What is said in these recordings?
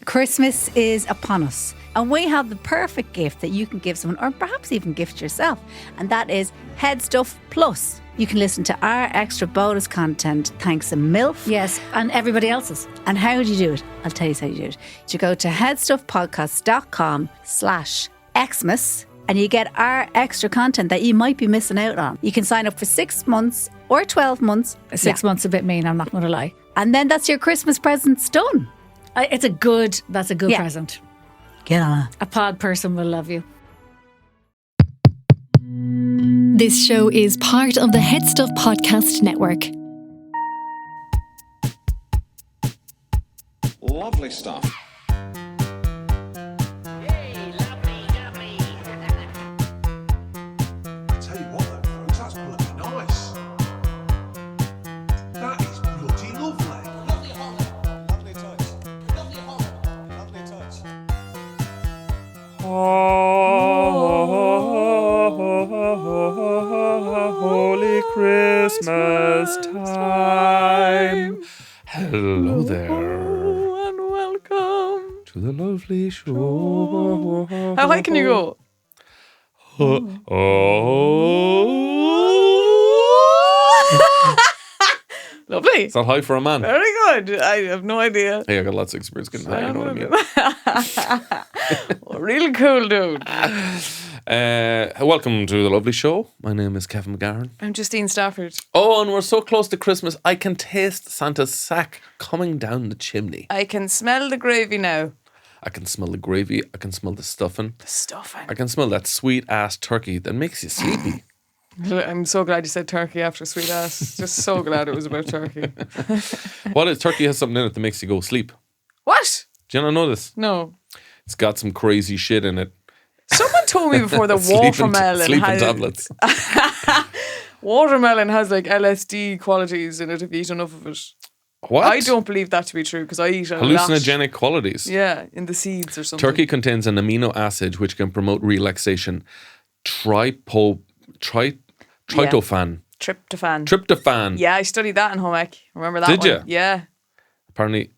Christmas is upon us, and we have the perfect gift that you can give someone, or perhaps even gift yourself, and that is HeadStuff Plus. You can listen to our extra bonus content thanks to MILF. Yes, and everybody else's. And how do you do it? I'll tell you how you do it. You go to headstuffpodcast.com/Xmas and you get our extra content that you might be missing out on. You can sign up for 6 months or 12 months. 6 months a bit mean, I'm not going to lie. And then that's your Christmas presents done. That's a good present. Get on it. A pod person will love you. This show is part of the HeadStuff Podcast Network. Lovely stuff. Tell you what, though, folks, that's bloody nice. That is bloody lovely. Lovely holly. Lovely touch. Lovely holly. Lovely touch. Holy Christmas time. Hello there. And welcome To the lovely show. How high can you go? Lovely. Is that high for a man? Very good. I have no idea. Hey, I got lots of experience getting high, you know what I mean? Real cool dude. Welcome to the lovely show. My name is Kevin McGarren. I'm Justine Stafford. Oh, and we're so close to Christmas, I can taste Santa's sack coming down the chimney. I can smell the gravy now. I can smell the gravy. I can smell the stuffing. The stuffing. I can smell that sweet ass turkey that makes you sleepy. I'm so glad you said turkey after sweet ass. Just so glad it was about turkey. What is turkey has something in it that makes you go sleep? What? Do you not know this? No. It's got some crazy shit in it. Someone told me before that watermelon sleeping has tablets. watermelon has like LSD qualities in it if you eat enough of it. What? I don't believe that to be true because I eat a lot. Hallucinogenic qualities. Yeah, in the seeds or something. Turkey contains an amino acid which can promote relaxation. Tryptophan. Tryptophan. Yeah, I studied that in home ec. Remember that Did one? you? Yeah. Apparently,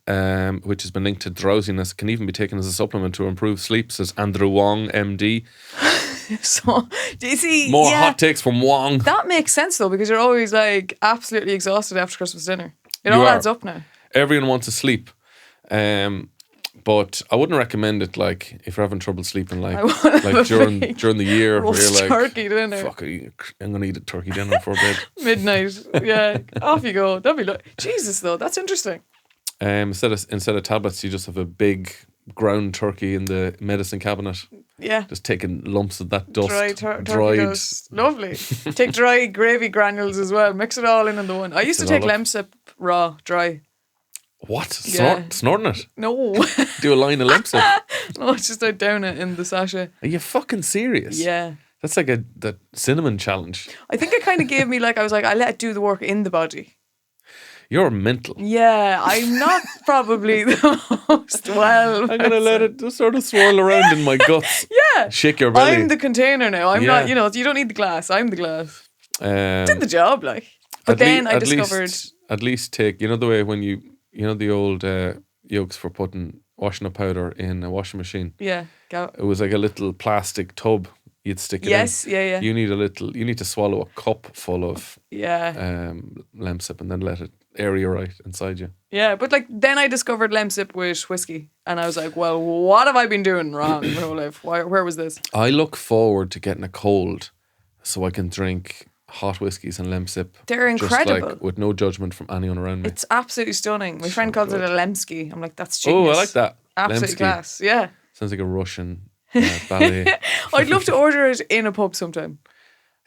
which has been linked to drowsiness, can even be taken as a supplement to improve sleep, says Andrew Wong, MD. So, do you see? More yeah, hot takes from Wong. that makes sense though because you're always like absolutely exhausted after Christmas dinner. It You all are. adds up now. Everyone wants to sleep. But I wouldn't recommend it like if you're having trouble sleeping like during the year where Roast you're like turkey dinner. fuck, I'm gonna eat a turkey dinner before bed. Midnight. Yeah. Off you go. That'd be Jesus though, that's interesting. Instead of tablets, you just have a big ground turkey in the medicine cabinet. Yeah. Just taking lumps of that dust. Turkey dried. dust. Lovely. Take dry gravy granules as well. Mix it all in the one. I used to take Lemsip raw, dry. What? Yeah. Snorting it? No. Do a line of Lemsip? No, it's just I down it in the sachet. Are you fucking serious? Yeah. That's like the cinnamon challenge. I think it kind of gave me I was like, I let it do the work in the body. You're mental. Yeah, I'm not probably the most well. I'm going to let it just sort of swirl around in my guts. Yeah. Shake your belly. I'm the container now. I'm Yeah. not, you don't need the glass. I'm the glass. Did the job, But at then I at discovered. At least take, the way when you know the old yolks for putting washing up powder in a washing machine. Yeah. It was like a little plastic tub you'd stick it in. Yes, yeah. You need to swallow a cup full of Lemsip and then let it aerate inside you. Yeah, but then I discovered Lemsip with whiskey and I was like, well, what have I been doing wrong my whole life? Where was this? I look forward to getting a cold so I can drink hot whiskies and Lemsip. They're incredible. Just with no judgment from anyone around me. It's absolutely stunning. My friend calls it a Lemsky. I'm like, that's genius. Oh, I like that. Absolutely Lemsky. class. Yeah. Sounds like a Russian ballet. I'd love to order it in a pub sometime.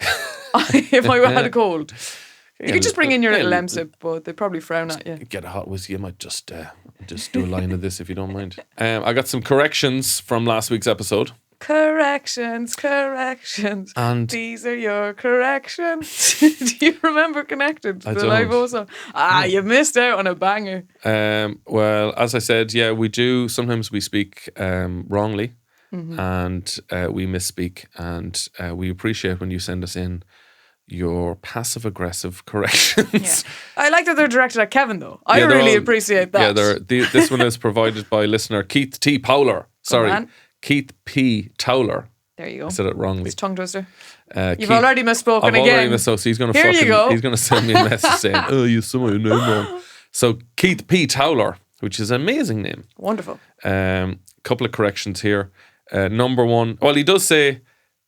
If I had a cold. You could just bring in your little Lemsip, but they'd probably frown at you. Get a hot whiskey. I might just do a line of this if you don't mind. I got some corrections from last week's episode. Corrections. And these are your corrections. Do you remember Connected? I The don't. live also. You missed out on a banger. Well, as I said, yeah, we do. Sometimes we speak wrongly, and we misspeak, and we appreciate when you send us in your passive aggressive corrections. I like that they're directed at Kevin, though. I Yeah, they're really all- appreciate that. Yeah, this one is provided by listener Keith T. Powler. Sorry, on. Keith P. Towler. There you go. I said it wrongly. It's tongue twister. You've You've already misspoken I've again. already misspoken. So he's going to Here you go. He's going to send me a message saying, "Oh, you said my name wrong." So Keith P. Towler, which is an amazing name. Wonderful. Couple of corrections here. Number one, well, he does say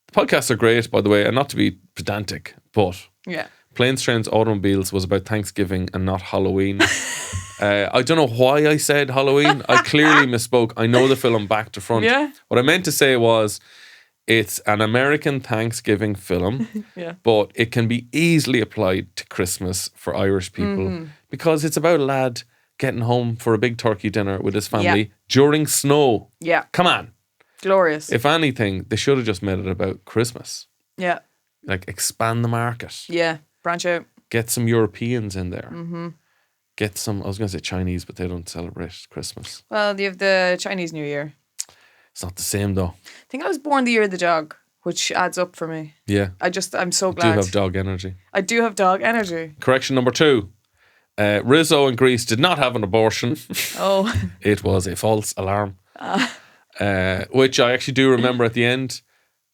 the podcasts are great, by the way, and not to be pedantic, but Yeah. Planes, Trains, Automobiles was about Thanksgiving and not Halloween. I don't know why I said Halloween. I clearly misspoke. I know the film back to front. Yeah. What I meant to say was it's an American Thanksgiving film, Yeah. but it can be easily applied to Christmas for Irish people because it's about a lad getting home for a big turkey dinner with his family during snow. Yeah. Come on. Glorious. If anything, they should have just made it about Christmas. Yeah. Like expand the market. Yeah. Branch out. Get some Europeans in there. Get some, I was going to say Chinese, but they don't celebrate Christmas. Well, you have the Chinese New Year. It's not the same though. I think I was born the year of the dog, which adds up for me. Yeah. I'm so Do glad. have dog energy. I do have dog energy. Correction number 2. Rizzo in Greece did not have an abortion. Oh. It was a false alarm. Which I actually do remember at the end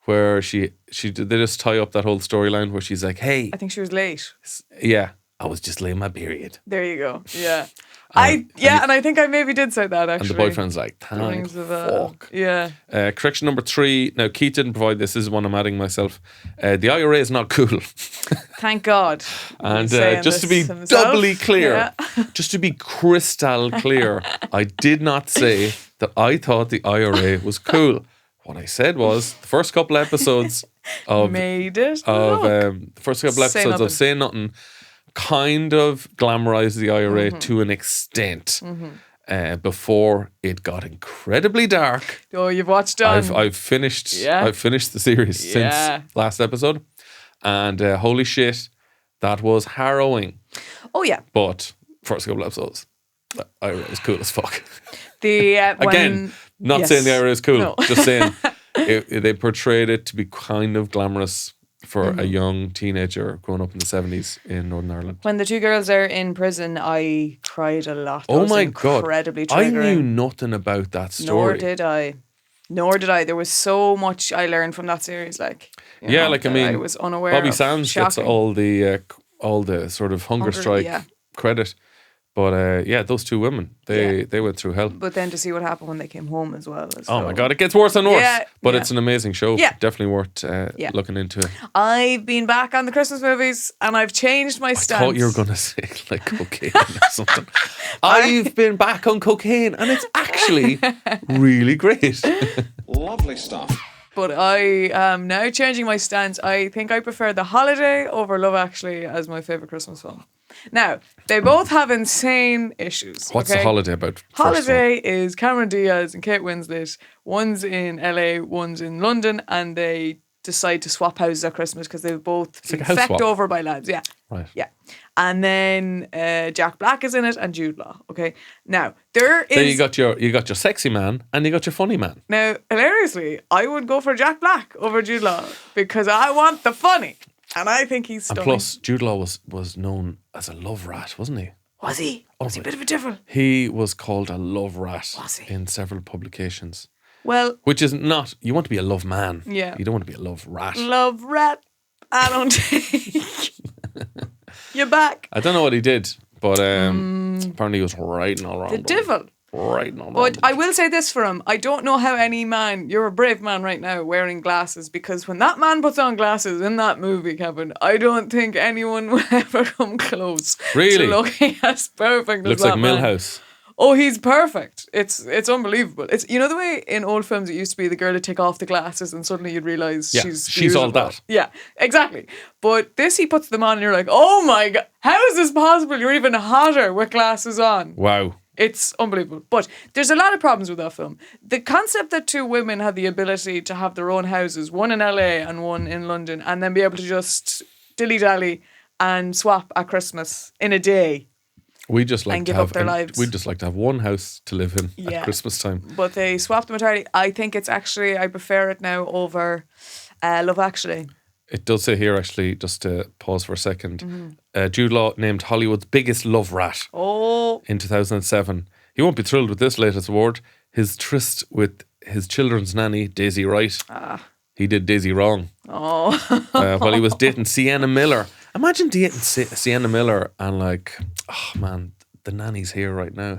where they just tie up that whole storyline where she's like, hey, I think she was late. yeah, I was just laying my period. There you go. Yeah. And I think I maybe did say that And actually. the boyfriend's like, thank Rings of, fuck. Yeah. Correction number 3. Now, Keith didn't provide this. This is one I'm adding myself. The IRA is not cool. Thank God. And He's saying just to be this himself. doubly clear, Yeah. just to be crystal clear, I did not say that I thought the IRA was cool. What I said was the first couple episodes of Made it. of Look. the first couple Say episodes Nothing. of Say Nothing kind of glamorized the IRA Mm-hmm. to an extent before it got incredibly dark. Oh, you've watched on. I've finished Yeah. I've finished the series Yeah. since last episode, and holy shit, that was harrowing. Oh yeah. But first couple episodes, the IRA was cool as fuck. The Again, not yes. saying the IRA is cool, No. just saying they portrayed it to be kind of glamorous for Mm-hmm. a young teenager growing up in the 70s in Northern Ireland. When the two girls are in prison, I cried a lot. That Oh was my God. incredibly I triggering. knew nothing about that Nor story. did I. There was so much I learned from that series. Like, you Yeah, know, like I that mean, I was unaware. Bobby of. Sands gets Shocking. all the sort of hunger strike yeah. credit. But yeah, those two women, they went through hell. But then to see what happened when they came home as well. Oh my God, it gets worse and worse. Yeah, but yeah. it's an amazing show. Yeah. Definitely worth Yeah. looking into. I've been back on the Christmas movies and I've changed my I stance. thought you were going to say like cocaine or something. I've been back on cocaine and it's actually really great. Lovely stuff. But I am now changing my stance. I think I prefer The Holiday over Love Actually as my favourite Christmas film. Now, they both have insane issues. What's okay? the holiday about? first of all? Holiday is Cameron Diaz and Kate Winslet. One's in LA, one's in London, and they decide to swap houses at Christmas because they've both been like a house fecked swap. over by lads. Yeah. Right. Yeah. And then Jack Black is in it and Jude Law. Okay. Now, there is. Then you got your sexy man and you got your funny man. Now, hilariously, I would go for Jack Black over Jude Law because I want the funny. And I think he's And stunning. plus, Jude Law was known as a love rat, wasn't he? Was he? Was he a bit of a devil? He was called a love rat Was he? in several publications. Well, Which is not, you want to be a love man. Yeah. You don't want to be a love rat. love rat. I don't take. You're back. I don't know what he did, but apparently he was writing all wrong. The devil. Writing all wrong. But I will say this for him. I don't know how any man, you're a brave man right now wearing glasses, because when that man puts on glasses in that movie, Kevin, I don't think anyone will ever come close Really? to looking as perfect Looks as like that man. Millhouse. Oh, he's perfect. It's unbelievable. It's, you know, the way in old films it used to be the girl would take off the glasses and suddenly you'd realise Yeah, she's all beautiful. that. Yeah, exactly. But this, he puts them on and you're like, oh my God, how is this possible? You're even hotter with glasses on. Wow. It's unbelievable. But there's a lot of problems with that film. The concept that two women had the ability to have their own houses, one in LA and one in London, and then be able to just dilly-dally and swap at Christmas in a day. We just like And to give have up their lives. We'd just like to have one house to live in Yeah. at Christmas time. But they swapped them entirely. I think it's actually, I prefer it now over Love Actually. It does say here, actually, just to pause for a second, Jude Law named Hollywood's biggest love rat in 2007. He won't be thrilled with this latest award. His tryst with his children's nanny, Daisy Wright. He did Daisy wrong. While he was dating Sienna Miller. Imagine dating Sienna Miller and like, oh man, the nanny's here right now.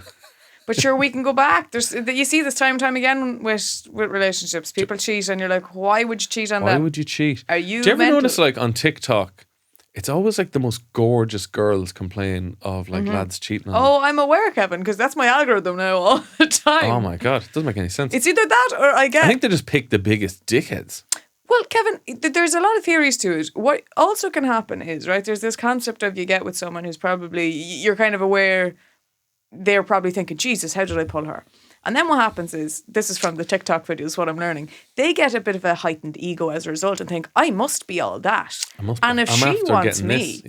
But sure, we can go back. You see this time and time again with relationships. People cheat and you're like, why would you cheat on them? Why would you cheat? Are you Do you ever mental? notice, like, on TikTok, it's always like the most gorgeous girls complain of like lads cheating on them. Oh, I'm aware, Kevin, because that's my algorithm now all the time. Oh my God, it doesn't make any sense. It's either that or I think they just pick the biggest dickheads. Well, Kevin, there's a lot of theories to it. What also can happen is, right, there's this concept of you get with someone who's probably, you're kind of aware, they're probably thinking, Jesus, how did I pull her? And then what happens is, this is from the TikTok videos, what I'm learning, they get a bit of a heightened ego as a result and think, I must be all that. And if she wants me,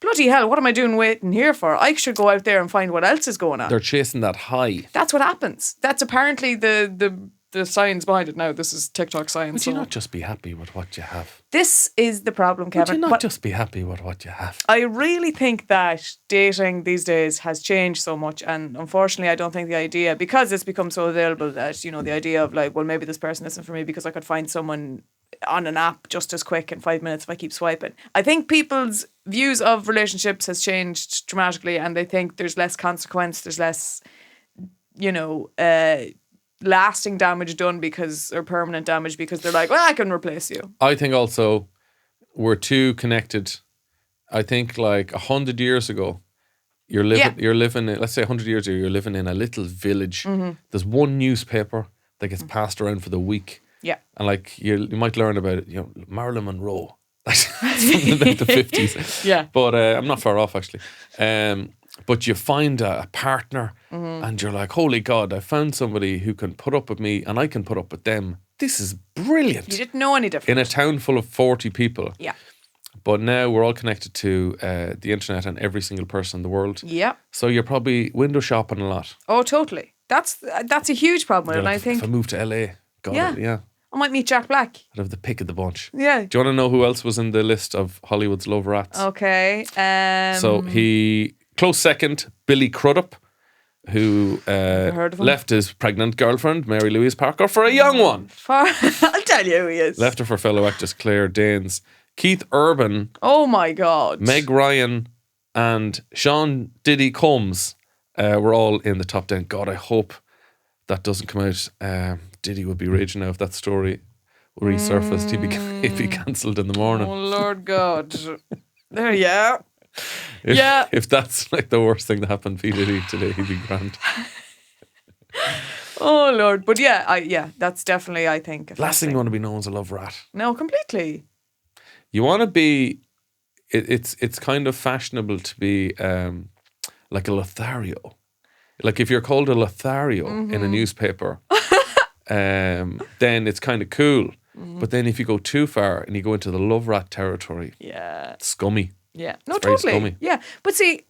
bloody hell, what am I doing waiting here for? I should go out there and find what else is going on. They're chasing that high. That's what happens. That's apparently the science behind it now. This is TikTok science. Would you not just be happy with what you have? This is the problem, Kevin. Would you not just be happy with what you have? I really think that dating these days has changed so much, and unfortunately I don't think the idea, because it's become so available, that, you know, the idea of like, well, maybe this person isn't for me because I could find someone on an app just as quick in 5 minutes if I keep swiping. I think people's views of relationships has changed dramatically, and they think there's less consequence, there's less, you know, lasting damage done or permanent damage, because they're like, well, I can replace you. I think also we're too connected. I think like 100 years ago, you're living in, let's say 100 years ago, you're living in a little village. There's one newspaper that gets passed around for the week. Yeah. And like you might learn about it, you know, Marilyn Monroe. That's from the 50s. Yeah. But I'm not far off, actually. But you find a partner and you're like, holy God, I found somebody who can put up with me and I can put up with them. This is brilliant. You didn't know any different. In a town full of 40 people. Yeah. But now we're all connected to the internet and every single person in the world. Yeah. So you're probably window shopping a lot. Oh, totally. That's a huge problem. And I think, if I moved to LA, God, I might meet Jack Black. I'd have the pick of the bunch. Yeah. Do you want to know who else was in the list of Hollywood's love rats? Okay. So close second, Billy Crudup, who left his pregnant girlfriend, Mary Louise Parker, for a young one. I'll tell you who he is. Left her for fellow actress Claire Danes. Keith Urban. Oh my God. Meg Ryan and Sean Diddy Combs were all in the top 10. God, I hope that doesn't come out. Diddy would be raging now if that story resurfaced. He'd be cancelled in the morning. Oh Lord God. There you are. If that's like the worst thing that happened to Diddy today, he'd be grand. Oh Lord. But that's definitely, I think, last thing you want to be known as a love rat. No, completely. You want to be, it's kind of fashionable to be like a Lothario. Like if you're called a Lothario in a newspaper, then it's kind of cool. But then if you go too far and you go into the love rat territory, it's scummy. Yeah, no, it's very totally. scummy. Yeah, but see,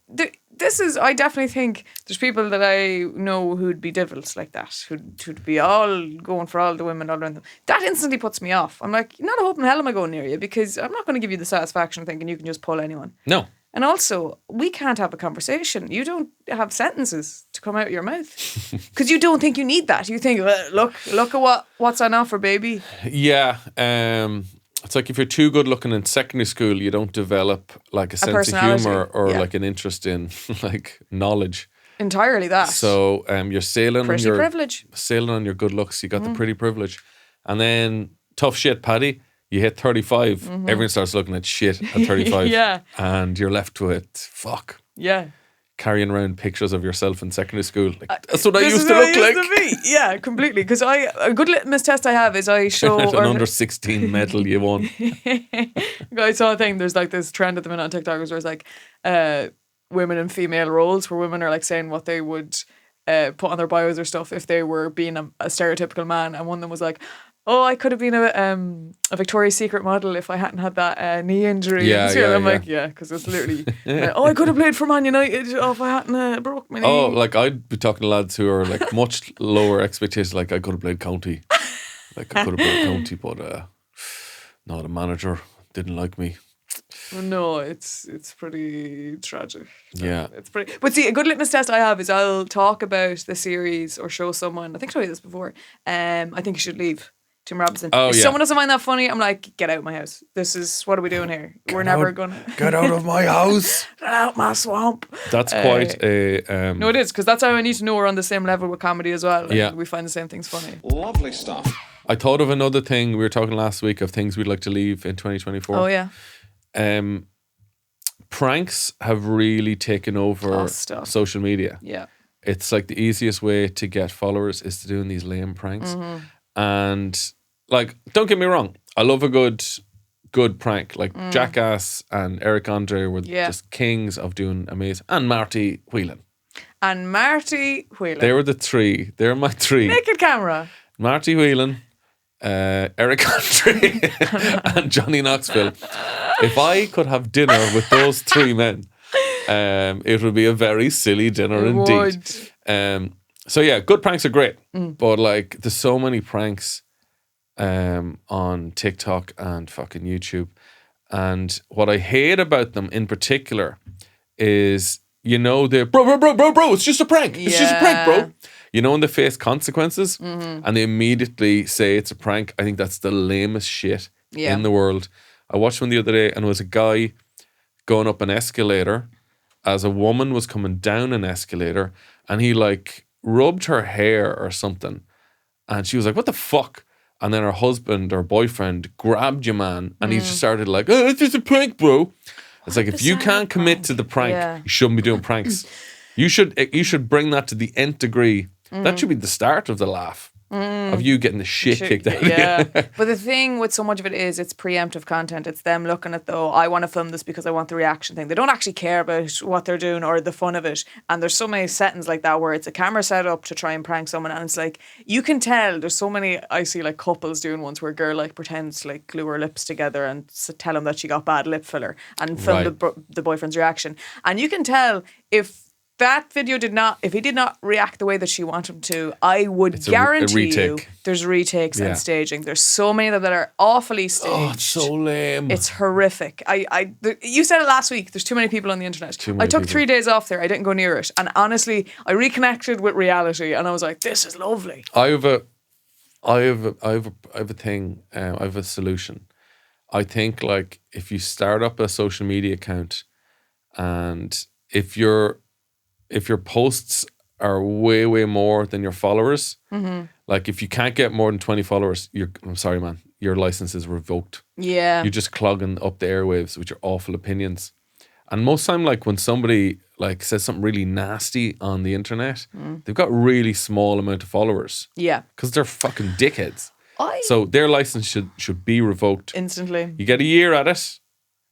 I definitely think there's people that I know who'd be devils like that, who'd be all going for all the women all around them. That instantly puts me off. I'm like, not a hope in hell am I going near you, because I'm not going to give you the satisfaction of thinking you can just pull anyone. No. And also, we can't have a conversation. You don't have sentences to come out of your mouth because you don't think you need that. You think, well, look at what's on offer, baby. Yeah. It's like if you're too good looking in secondary school, you don't develop like a sense of humour or like an interest in like knowledge. Entirely that. So you're sailing pretty on your privilege. Sailing on your good looks. You got the pretty privilege, and then tough shit, Paddy. You hit 35. Everyone starts looking at shit at 35. Yeah. And you're left with fuck. Yeah. Carrying around pictures of yourself in secondary school. Like, that's what I used to look like. To be. Yeah, completely. Because a good litmus test I have is I show an under 16 medal you won. I saw a thing. There's like this trend at the minute on TikTok where it's like women in female roles, where women are like saying what they would put on their bios or stuff if they were being a stereotypical man. And one of them was like, oh, I could have been a Victoria's Secret model if I hadn't had that knee injury. I'm like, because it's literally, I could have played for Man United if I hadn't broke my knee. Oh, like I'd be talking to lads who are like much lower expectations. Like I could have played county. Like I could have played county, but not a manager. didn't like me. No, it's pretty tragic. Yeah. It's pretty. But see, a good litmus test I have is I'll talk about the series or show someone. I think I told you this before. I think you should leave. Tim Robinson. Oh, if yeah. someone doesn't find that funny, I'm like, get out of my house. This is, what are we doing here? We're never gonna Get out of my house. get out my swamp. That's quite a... No, it is, because that's how I need to know we're on the same level with comedy as well. Yeah. We find the same things funny. Lovely stuff. I thought of another thing. We were talking last week of things we'd like to leave in 2024. Oh, yeah. Pranks have really taken over Oh, stop. social media. Yeah. It's like the easiest way to get followers is to doing these lame pranks. Mm-hmm. And like, don't get me wrong, I love a good prank. Like Jackass and Eric Andre were Yeah. just kings of doing amazing. And Marty Whelan. And Marty Whelan. They were the three. They're my three. Naked camera. Marty Whelan, Eric Andre, and Johnny Knoxville. If I could have dinner with those three men, it would be a very silly dinner It indeed. would. So yeah, good pranks are great, but like there's so many pranks on TikTok and fucking YouTube, and what I hate about them in particular is, you know, the bro, it's just a prank. It's just a prank, bro. You know, when they face consequences and they immediately say it's a prank. I think that's the lamest shit in the world. I watched one the other day and it was a guy going up an escalator as a woman was coming down an escalator, and he like rubbed her hair or something, and she was like, what the fuck? And then her husband or boyfriend grabbed your man, and he just started like, oh, it's just a prank, bro. It's like, if you can't commit to the prank, you shouldn't be doing pranks. You should bring that to the nth degree. That should be the start of the laugh. Of you getting the shit kicked out of you. Yeah. But the thing with so much of it is it's preemptive content. It's them looking at I want to film this because I want the reaction thing. They don't actually care about what they're doing or the fun of it. And there's so many settings like that where it's a camera set up to try and prank someone, and it's like, you can tell there's so many, I see like couples doing ones where a girl like pretends to like glue her lips together and tell him that she got bad lip filler and film the boyfriend's reaction. And you can tell if that video if he did not react the way that she wanted him to, I would guarantee you there's retakes and staging. There's so many of them that are awfully staged. Oh, it's so lame. It's horrific. You said it last week. There's too many people on the internet. I took 3 days off there. I didn't go near it. And honestly, I reconnected with reality and I was like, this is lovely. I have a thing. I have a solution. I think like if you start up a social media account, and if your posts are way, way more than your followers, like if you can't get more than 20 followers, I'm sorry, man, your license is revoked. Yeah. You're just clogging up the airwaves with your awful opinions. And most time, like when somebody like says something really nasty on the internet, they've got really small amount of followers. Yeah. Because they're fucking dickheads. So their license should be revoked. Instantly. You get a year at it.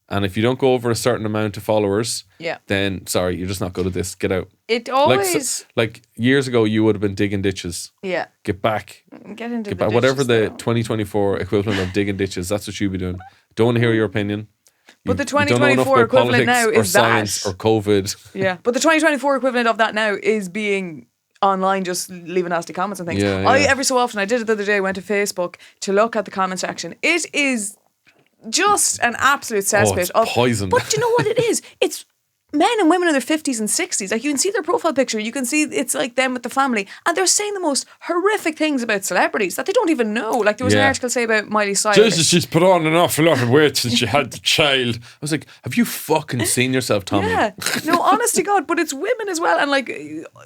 And if you don't go over a certain amount of followers, then sorry, you're just not good at this. Get out. It always like years ago, you would have been digging ditches. Yeah. Get back. Get into Get the back. Whatever ditches, the though. 2024 equivalent of digging ditches, that's what you'd be doing. Don't want to hear your opinion. But the You don't know enough 2024 about equivalent now politics or is science that. or COVID. Yeah. But the 2024 equivalent of that now is being online, just leaving nasty comments and things. Yeah, I yeah. every so often, I did it the other day, went to Facebook to look at the comment section. It is just an absolute cesspit it's of poison. But do you know what it is? It's men and women in their 50s and 60s. Like, you can see their profile picture, you can see it's like them with the family, and they're saying the most horrific things about celebrities that they don't even know. Like, there was an Yeah. article say about Miley Cyrus. Jesus, she's put on an awful lot of weight since she had the child. I was like, have you fucking seen yourself, Tommy? Yeah, no, honest to God, but it's women as well, and like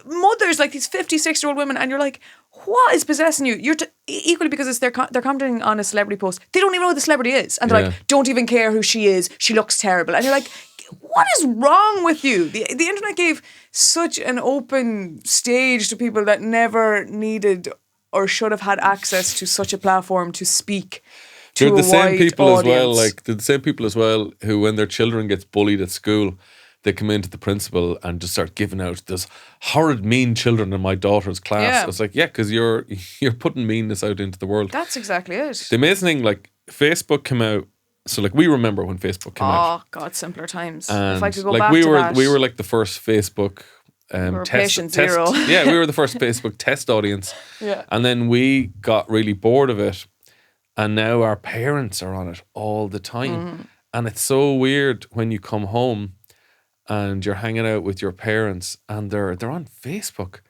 mothers, like these 56-year-old women, and you're like, what is possessing you? You're equally because it's they're commenting on a celebrity post. They don't even know who the celebrity is, and they're Yeah. like, don't even care who she is. She looks terrible, and you're like, what is wrong with you? The internet gave such an open stage to people that never needed or should have had access to such a platform to speak. They're to the a same wide people as well. audience. Like they're the same people as well who, when their children gets bullied at school, they come into the principal and just start giving out, "There's horrid, mean children in my daughter's class." Yeah. It's like, yeah, because you're putting meanness out into the world. That's exactly it. The amazing thing, like Facebook came out. So like we remember when Facebook came out. Oh God, simpler times. And If I could go like back we to were that. we were like the first Facebook were test, patient zero. Yeah, we were the first Facebook test audience. Yeah. And then we got really bored of it. And now our parents are on it all the time. And it's so weird when you come home and you're hanging out with your parents and they're on Facebook.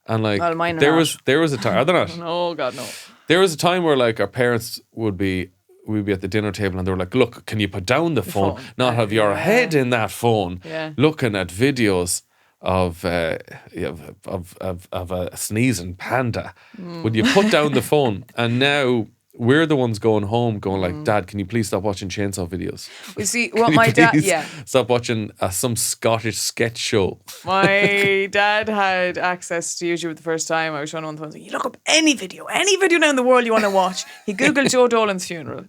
And like Well, mine are there not. was a time, are they not? Oh God, no. There was a time where like our parents we'd be at the dinner table and they were like, look, can you put down the phone? Not have your head in that phone Yeah. looking at videos of a sneezing panda. Would you put down the phone? And now we're the ones going home going like, Dad, can you please stop watching chainsaw videos? You see, what Can you my dad, please yeah. stop watching some Scottish sketch show. My dad had access to YouTube the first time. I was showing him on the phone. Like, you look up any video now in the world you want to watch. He Googled Joe Dolan's funeral.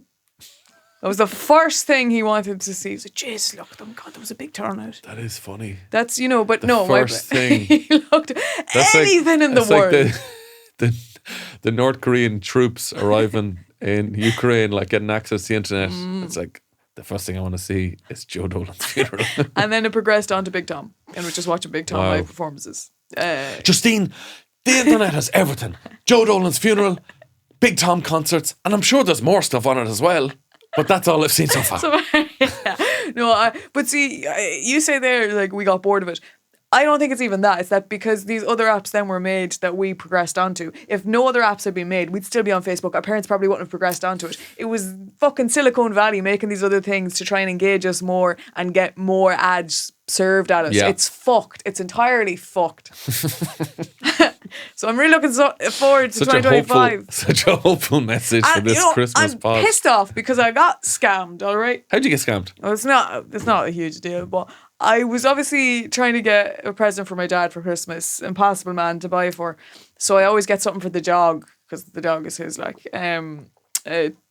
That was the first thing he wanted to see. He was like, jeez, look, God, there was a big turnout. That is funny. That's, but The no. first thing. He looked That's anything in the that's world. Like the North Korean troops arriving in Ukraine, like getting access to the internet. It's like the first thing I want to see is Joe Dolan's funeral. And then it progressed on to Big Tom. And we're just watching Big Tom Wow. live performances. Justine, the internet has everything. Joe Dolan's funeral, Big Tom concerts, and I'm sure there's more stuff on it as well. But that's all I've seen so far. No, but see, you say there, like, we got bored of it. I don't think it's even that. It's that because these other apps then were made that we progressed onto. If no other apps had been made, we'd still be on Facebook. Our parents probably wouldn't have progressed onto it. It was fucking Silicon Valley making these other things to try and engage us more and get more ads served at us. Yeah. It's fucked. It's entirely fucked. So I'm really looking forward to 2025. Such a hopeful message for And, this Christmas I'm pod. pissed off because I got scammed, all right? How'd you get scammed? Well, it's not a huge deal, but I was obviously trying to get a present for my dad for Christmas, impossible man to buy for. So I always get something for the dog because the dog is his, like,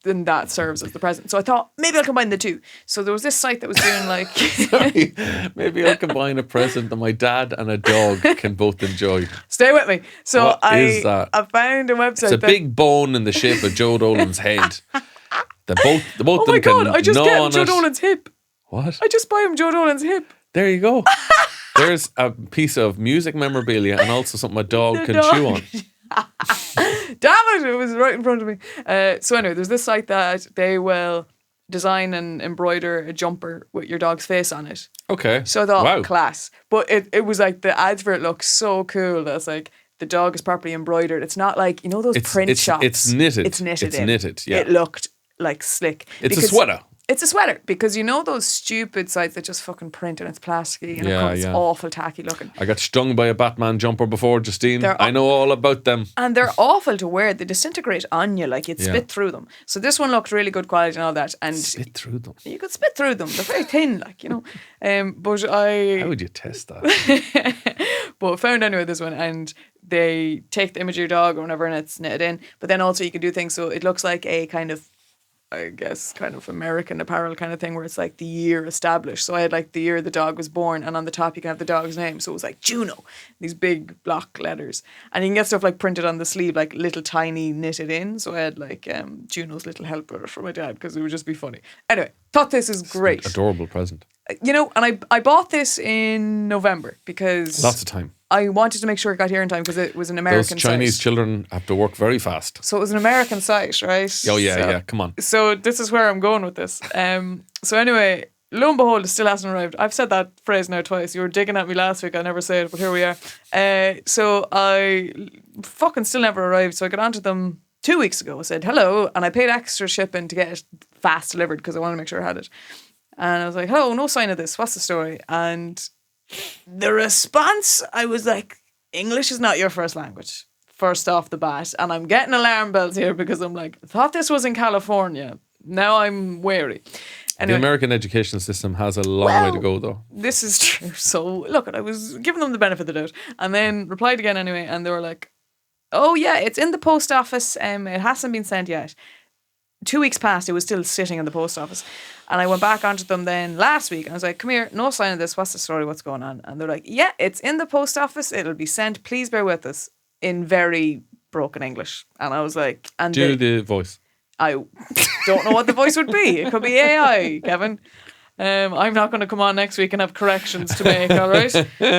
then that serves as the present. So I thought maybe I'll combine the two. So there was this site that was doing like Sorry, maybe I'll combine a present that my dad and a dog can both enjoy. Stay with me. So What is that? I found a website. It's a big bone in the shape of Joe Dolan's head. The both Oh of my them can God! I just gnaw get him on Joe it. Dolan's hip. What? I just buy him Joe Dolan's hip. There you go. There's a piece of music memorabilia and also something a dog The can dog. chew on. Damn it, it was right in front of me. So anyway, there's this site that they will design and embroider a jumper with your dog's face on it. Okay. So I thought, wow. class. But it was like the ads for it look so cool. That's like the dog is properly embroidered. It's not like, those print shops. It's knitted. It's knitted It's in. knitted, yeah. It looked like slick. It's a Because sweater. It's a sweater because those stupid sites that just fucking print and it's plasticky and Yeah, it's yeah. awful tacky looking. I got stung by a Batman jumper before, Justine. They're I know all about them. And they're awful to wear. They disintegrate on you, like you'd Yeah. spit through them. So this one looked really good quality and all that. And Spit through them. you could spit through them. They're very thin, But How would you test that? But I found anyway this one, and they take the image of your dog or whatever, and it's knitted in. But then also you can do things so it looks like a kind of, I guess, kind of American apparel kind of thing where it's like the year established. So I had like the year the dog was born, and on the top you can have the dog's name. So it was like Juno, these big block letters. And you can get stuff like printed on the sleeve, like little tiny knitted in. So I had like Juno's little helper for my dad because it would just be funny. Anyway, thought this is great. Adorable present. And I bought this in November because Lots of time. I wanted to make sure it got here in time because it was an American Those Chinese site. children have to work very fast. So it was an American site, right? Oh, yeah, So- yeah. Come on. So this is where I'm going with this. So anyway, lo and behold, it still hasn't arrived. I've said that phrase now twice. You were digging at me last week. I never say it, but here we are. So I fucking still never arrived. So I got onto them 2 weeks ago. I said hello, and I paid extra shipping to get it fast delivered because I wanted to make sure I had it. And I was like, hello, no sign of this. What's the story? And the response, I was like, English is not your first language, first off the bat. And I'm getting alarm bells here because I'm like, I thought this was in California. Now I'm wary. Anyway, The American education system has a long way to go, though. this is true. So look, I was giving them the benefit of the doubt and then replied again anyway. And they were like, oh yeah, it's in the post office. It hasn't been sent yet. 2 weeks passed, it was still sitting in the post office. And I went back onto them then last week and I was like, come here, no sign of this. What's the story? What's going on? And they're like, yeah, it's in the post office. It'll be sent. Please bear with us, in very broken English. And I was like, and Do the voice. I don't know what the voice would be. It could be AI, Kevin. I'm not going to come on next week and have corrections to make, all right?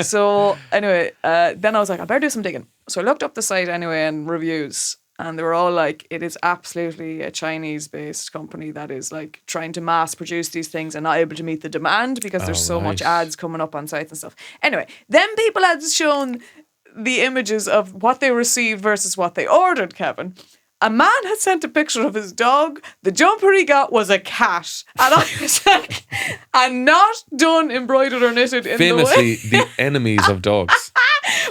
So anyway, then I was like, I better do some digging. So I looked up the site anyway and reviews. And they were all like, it is absolutely a Chinese-based company that is like trying to mass produce these things and not able to meet the demand because there's so much ads coming up on sites and stuff. Anyway, then people had shown the images of what they received versus what they ordered, Kevin. A man had sent a picture of his dog. The jumper he got was a cat. And I was like, and not done embroidered or knitted in Famously, the way. the enemies of dogs.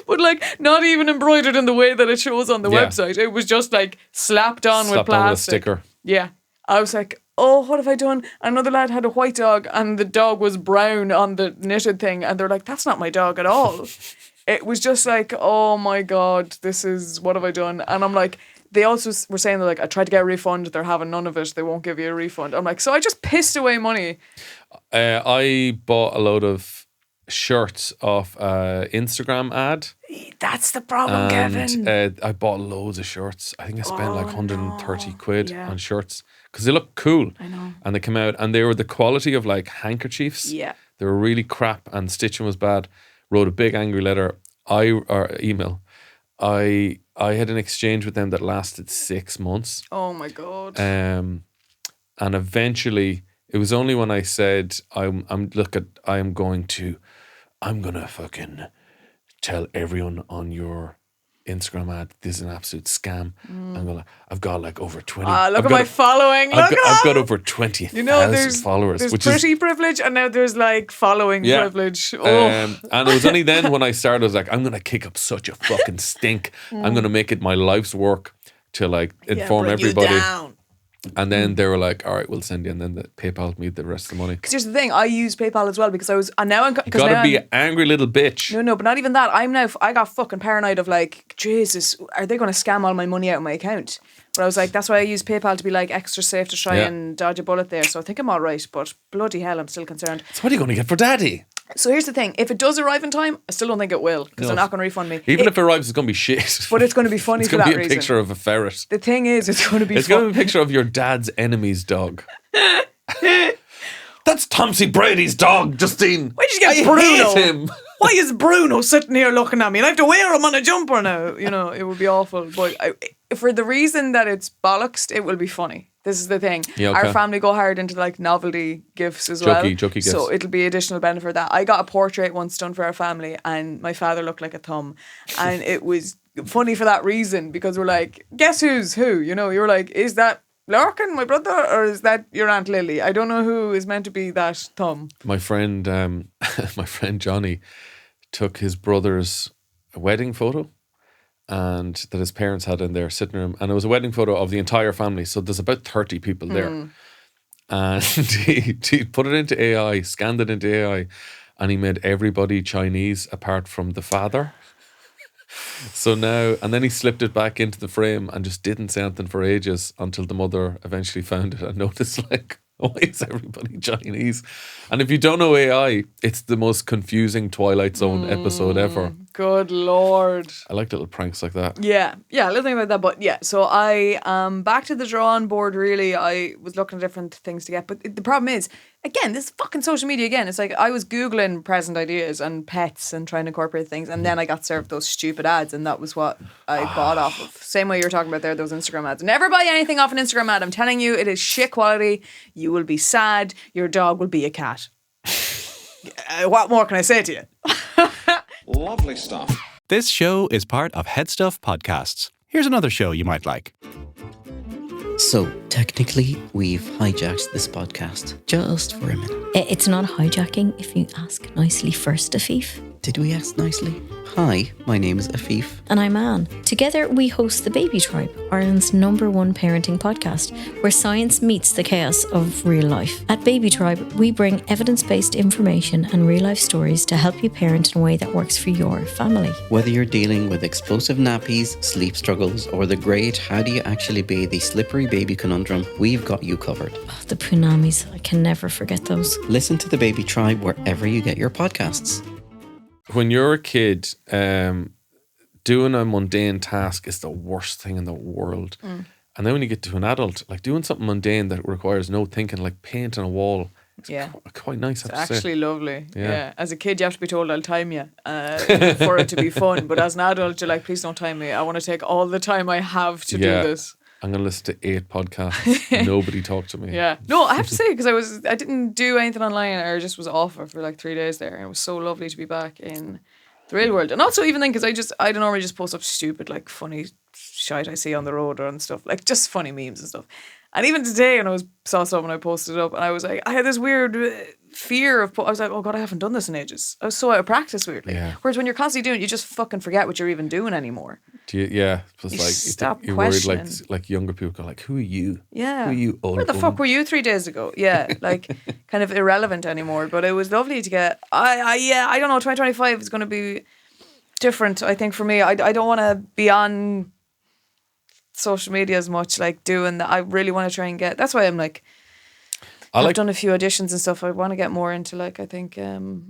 But like not even embroidered in the way that it shows on the website. It was just like slapped on with plastic. On with a sticker. Yeah. I was like, oh, what have I done? Another lad had a white dog and the dog was brown on the knitted thing. And they're like, that's not my dog at all. It was just like, oh my God, what have I done? And I'm like, they also were saying that like, I tried to get a refund. They're having none of it. They won't give you a refund. I'm like, so I just pissed away money. I bought a load of shirts off Instagram ad. That's the problem, Kevin. I bought loads of shirts. I think I spent like 130 quid on shirts because they look cool. I know. And they came out and they were the quality of like handkerchiefs. Yeah. They were really crap and stitching was bad. Wrote a big angry letter or email. I had an exchange with them that lasted 6 months. Oh my God. And eventually it was only when I said I'm gonna fucking tell everyone on your Instagram ad this is an absolute scam. I've got like over 20. Look at my following. I've got over 20,000 followers. There's which pretty is, privilege and now there's like following privilege. Oh. And it was only then when I started, I was like, I'm going to kick up such a fucking stink. I'm going to make it my life's work to like inform everybody. And then they were like, all right, we'll send you. And then the PayPal me the rest of the money. Because here's the thing, I use PayPal as well because I was, and now I'm, you gotta be an angry little bitch. No, but not even that. I got fucking paranoid of like, Jesus, are they going to scam all my money out of my account? But I was like, that's why I use PayPal to be like extra safe to try and dodge a bullet there. So I think I'm all right, but bloody hell, I'm still concerned. So what are you going to get for daddy? So here's the thing, if it does arrive in time, I still don't think it will because they're not going to refund me. Even if it arrives, it's going to be shit. But it's going to be funny for that reason. It's going to be a picture of a ferret. The thing is, it's going to be It's going to be a picture of your dad's enemy's dog. That's Tomsy Brady's dog, Justine. Why did you get Bruno? I hate him. Why is Bruno sitting here looking at me? And I have to wear him on a jumper now. You know, it would be awful. But for the reason that it's bollocks, it will be funny. This is the thing. Yeah, okay. Our family go hard into like novelty gifts as well. Jokey gifts. So it'll be additional benefit of that. I got a portrait once done for our family and my father looked like a thumb. And it was funny for that reason because we're like, guess who's who? You know, you're like, is that Larkin, my brother, or is that your Aunt Lily? I don't know who is meant to be that thumb. My friend Johnny took his brother's wedding photo and that his parents had in their sitting room, and it was a wedding photo of the entire family, so there's about 30 people there. And he put it into AI, scanned it into AI, and he made everybody Chinese apart from the father. So now, and then he slipped it back into the frame and just didn't say anything for ages until the mother eventually found it and noticed like, why is everybody Chinese? And if you don't know AI, it's the most confusing Twilight Zone episode ever. Good Lord. I like little pranks like that. Yeah, a little thing about that. But yeah, so I back to the drawing board really. I was looking at different things to get. But the problem is, again, this fucking social media again. It's like I was Googling present ideas and pets and trying to incorporate things. And then I got served those stupid ads. And that was what I bought off of. Same way you were talking about there, those Instagram ads. Never buy anything off an Instagram ad. I'm telling you, it is shit quality. You will be sad. Your dog will be a cat. What more can I say to you? Lovely stuff. This show is part of HeadStuff Podcasts. Here's another show you might like. So, technically, we've hijacked this podcast just for a minute. It's not hijacking if you ask nicely first, Afif. Did we ask nicely? Hi, my name is Afif. And I'm Anne. Together, we host The Baby Tribe, Ireland's #1 parenting podcast, where science meets the chaos of real life. At Baby Tribe, we bring evidence-based information and real-life stories to help you parent in a way that works for your family. Whether you're dealing with explosive nappies, sleep struggles, or the great how do you actually bathe the slippery baby conundrum, we've got you covered. Oh, the punamis, I can never forget those. Listen to The Baby Tribe wherever you get your podcasts. When you're a kid, doing a mundane task is the worst thing in the world. And then when you get to an adult, like doing something mundane that requires no thinking, like painting a wall, Yeah. Quite nice, I It's have to say. actually lovely. Yeah. Yeah. As a kid, you have to be told I'll time you for it to be fun. But as an adult, you're like, please don't time me. I want to take all the time I have to do this. I'm going to listen to 8 podcasts. Nobody talked to me. Yeah. No, I have to say, because I didn't do anything online, or just was off for like 3 days there. And it was so lovely to be back in the real world. And also even then, because I don't normally just post up stupid, like funny shite I see on the road or and stuff. Like just funny memes and stuff. And even today, when I saw something, I posted it up, and I was like, I had this weird fear of. I was like, oh God, I haven't done this in ages. I was so out of practice, weirdly. Yeah. Whereas when you're constantly doing it, you just fucking forget what you're even doing anymore. Do you, yeah. Plus, You like, stop you're worried, questioning. like younger people go, like, who are you? Yeah. Who are you, old Where the woman? fuck were you 3 days ago? Yeah, like kind of irrelevant anymore. But it was lovely to get. I don't know. 2025 is going to be different. I think for me, I don't want to be on social media as much, like doing that. I really want to try and get. That's why I'm like. I've done a few auditions and stuff. I want to get more into like, I think,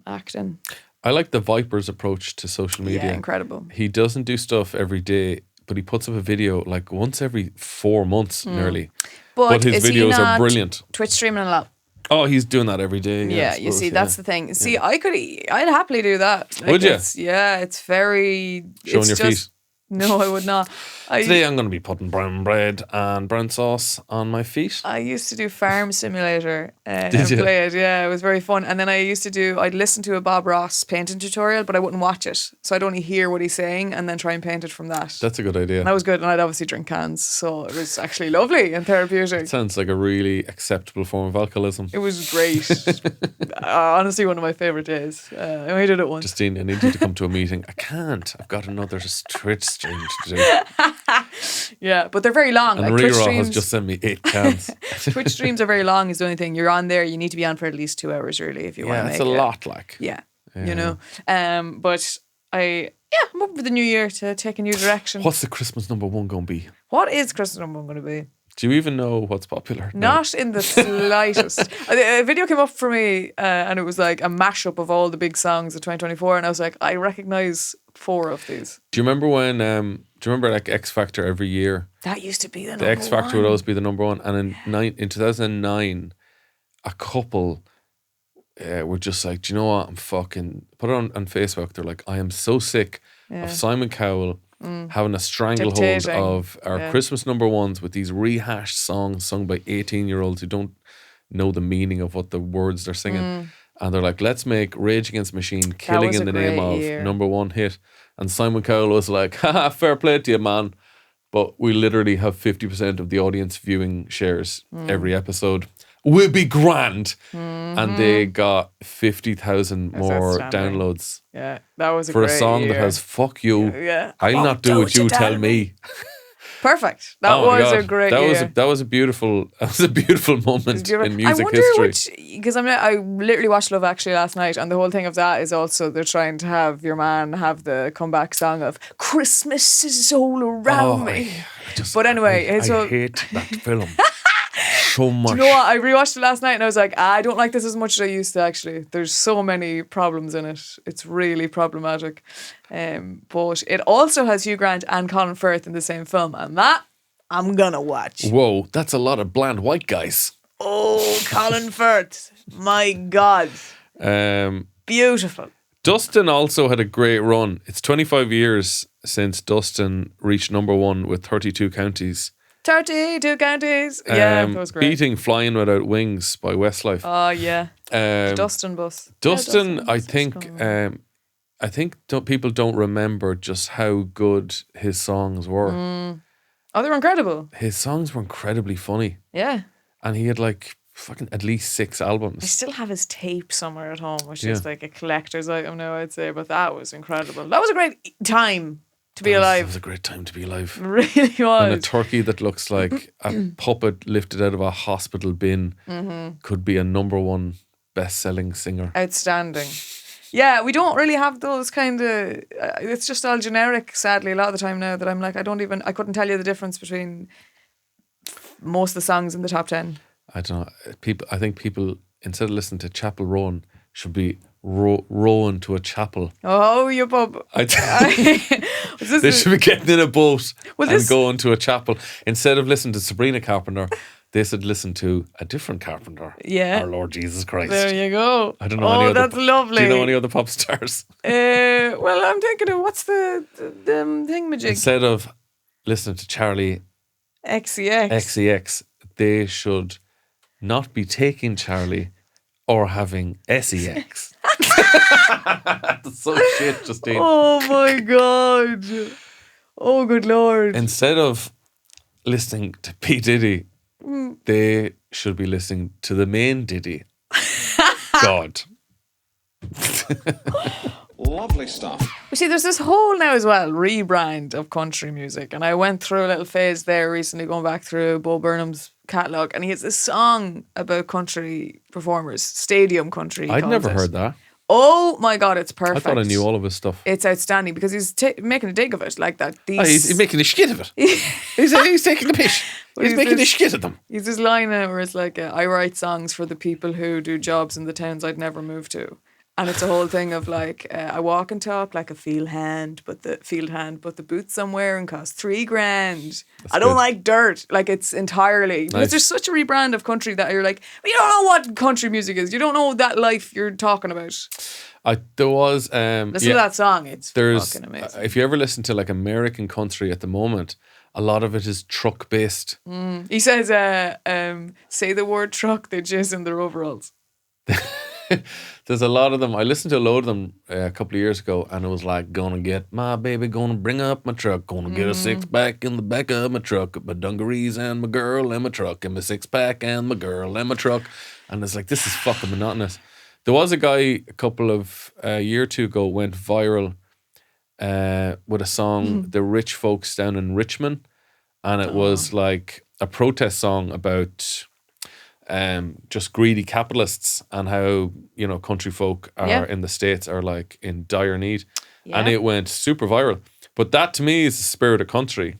acting. I like the Viper's approach to social media. Yeah, incredible. He doesn't do stuff every day, but he puts up a video like once every 4 months nearly. But his is he videos are not brilliant. Twitch streaming a lot. Oh, he's doing that every day. Yeah, I you suppose, see, that's the thing. See, I'd happily do that. Like, Would you? It's very... Showing it's your just, feet. No, I would not. Today I'm going to be putting brown bread and brown sauce on my feet. I used to do Farm Simulator and Did you? play it. Yeah, it was very fun. And then I'd listen to a Bob Ross painting tutorial, but I wouldn't watch it. So I'd only hear what he's saying and then try and paint it from that. That's a good idea. And that was good. And I'd obviously drink cans. So it was actually lovely and therapeutic. Sounds like a really acceptable form of alcoholism. It was great. Honestly, one of my favourite days. I did it once. Justine, I need you to come to a meeting. I can't. I've got another Twitch stream to do. Yeah, but they're very long. And Like Twitch Rira streams, has just sent me 8 cans. Twitch streams are very long. Is the only thing. You're on there. You need to be on for at least 2 hours, really, if you want to make it's a it. lot, like. Yeah, you know. But I'm up for the new year to take a new direction. What's the Christmas number 1 going to be? What is Christmas number one going to be? Do you even know what's popular? Not in the slightest. A video came up for me and it was like a mashup of all the big songs of 2024, and I was like, I recognise 4 of these. Do you remember when? Do you remember like X Factor every year? That used to be the The number X Factor one. would always be the number 1, and in 2009, a couple were just like, do you know what? I'm fucking put it on Facebook. They're like, I am so sick of Simon Cowell having a stranglehold Dictating. of our Christmas number 1s with these rehashed songs sung by 18-year-olds who don't know the meaning of what the words they're singing. And they're like, let's make Rage Against the Machine Killing was in a the Name great of year. number 1 hit. And Simon Cowell was like, haha, fair play to you, man. But we literally have 50% of the audience viewing shares every episode. We'll be grand. And they got 50,000 more outstanding. downloads Yeah, that was a for a great song year. that has fuck you. Yeah. I'll not do what you tell me. Perfect. That Oh my was God. a great that year. was a beautiful moment in music I wonder history. because I literally watched Love Actually last night, and the whole thing of that is also they're trying to have your man have the comeback song of Christmas is all around me. But anyway, I so hate that film so much. you know what? I rewatched it last night and I was like, I don't like this as much as I used to actually. There's so many problems in it. It's really problematic. But it also has Hugh Grant and Colin Firth in the same film, and that I'm gonna watch. Whoa, that's a lot of bland white guys. Oh, Colin Firth. My God. Beautiful. Dustin also had a great run. It's 25 years since Dustin reached number 1 with 32 counties. 32 counties. Yeah, that was great. Beating Flying Without Wings by Westlife. Oh, yeah. Dustin bus. Dustin, Yeah, I bus, think, it's gone. people don't remember just how good his songs were. Oh, they were incredible. His songs were incredibly funny, Yeah. and he had like fucking at least 6 I albums. still have his tape somewhere at home, which Yeah. is like a collector's item now, I'd say. But that was incredible. That was a great time to be That alive. was a great time to be alive. It really And a was. turkey that looks like a puppet lifted out of a hospital bin could be a number 1 best-selling singer. Outstanding. Yeah, we don't really have those kind of. It's just all generic, sadly, a lot of the time now that I'm like, I couldn't tell you the difference between most of the songs in the top 10. I don't know. I think people, instead of listening to Chappell Roan, should be rowing to a chapel. Oh, you bub. They should be getting in a boat Well, and this- going to a chapel. Instead of listening to Sabrina Carpenter, they should listen to a different carpenter. Yeah. Our Lord Jesus Christ. There you go. I don't know Oh, any other. that's lovely. Do you know any other pop stars? Well, I'm thinking of what's the thingamajig? Instead of listening to Charlie XCX, they should not be taking Charlie or having SEX. That's so shit, Justine. Oh my God. Oh, good Lord. Instead of listening to P. Diddy, they should be listening to the main Diddy. God. Lovely stuff. You see, there's this whole now as well rebrand of country music, and I went through a little phase there recently, going back through Bo Burnham's catalogue, and he has this song about country performers, stadium country. I'd never heard that. Oh my God, it's perfect. I thought I knew all of his stuff. It's outstanding because he's making a dig of it like that. He's making a shit of it. he's taking the piss. He's making a shit of them. He's this line where it's like, I write songs for the people who do jobs in the towns I'd never move to. And it's a whole thing of like, I walk and talk like a field hand, but the boots I'm wearing cost $3,000. I don't like dirt. Like, it's entirely because there's such a rebrand of country that you're like, you don't know what country music is. You don't know that life you're talking about. There was listen to that song. It's fucking amazing. If you ever listen to like American country at the moment, a lot of it is truck based. He says, say the word truck, they jizz in their overalls. There's a lot of them. I listened to a load of them a couple of years ago, and it was like, gonna get my baby, gonna bring up my truck, gonna get a 6-pack in the back of my truck, my dungarees and my girl and my truck, and my 6-pack and my girl and my truck. And it's like, this is fucking monotonous. There was a guy a couple of year or two ago went viral with a song, The Rich Folks Down in Richmond, and it was like a protest song about just greedy capitalists and how, you know, country folk are in the States are like in dire need. And it went super viral. But that to me is the spirit of country.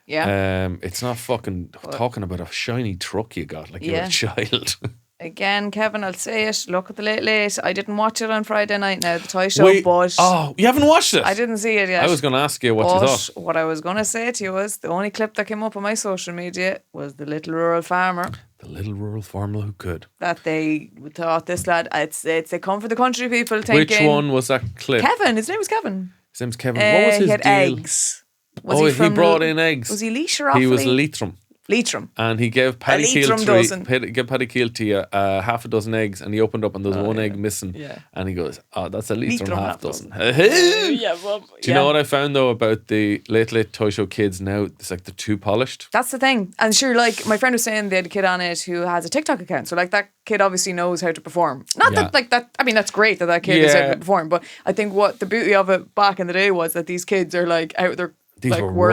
It's not fucking talking about a shiny truck you got like you're a child. Again, Kevin, I'll say it. Look at the Late. I didn't watch it on Friday night now, the toy show, but... Oh, you haven't watched it? I didn't see it yet. I was going to ask you what you thought. What I was going to say to you was, the only clip that came up on my social media was the little rural farmer. The little rural farmer who could. That they thought this lad, they come for the country people thinking... Which one was that clip? Kevin, his name was Kevin. His name's Kevin. What was his he had deal? Eggs. He brought in eggs. Was he Leash or Offaly? He was Leitrim. And he gave Paddy Keelty half a dozen eggs, and he opened up and there was one egg missing. And he goes, oh, that's a Leitrim half dozen. Do you know what I found though about the Late Toy Show kids now? It's like they're too polished. That's the thing. And sure, like my friend was saying, they had a kid on it who has a TikTok account. So like that kid obviously knows how to perform. Not that like that, I mean, that's great that kid is able to perform. But I think what the beauty of it back in the day was that these kids are like out there. These like were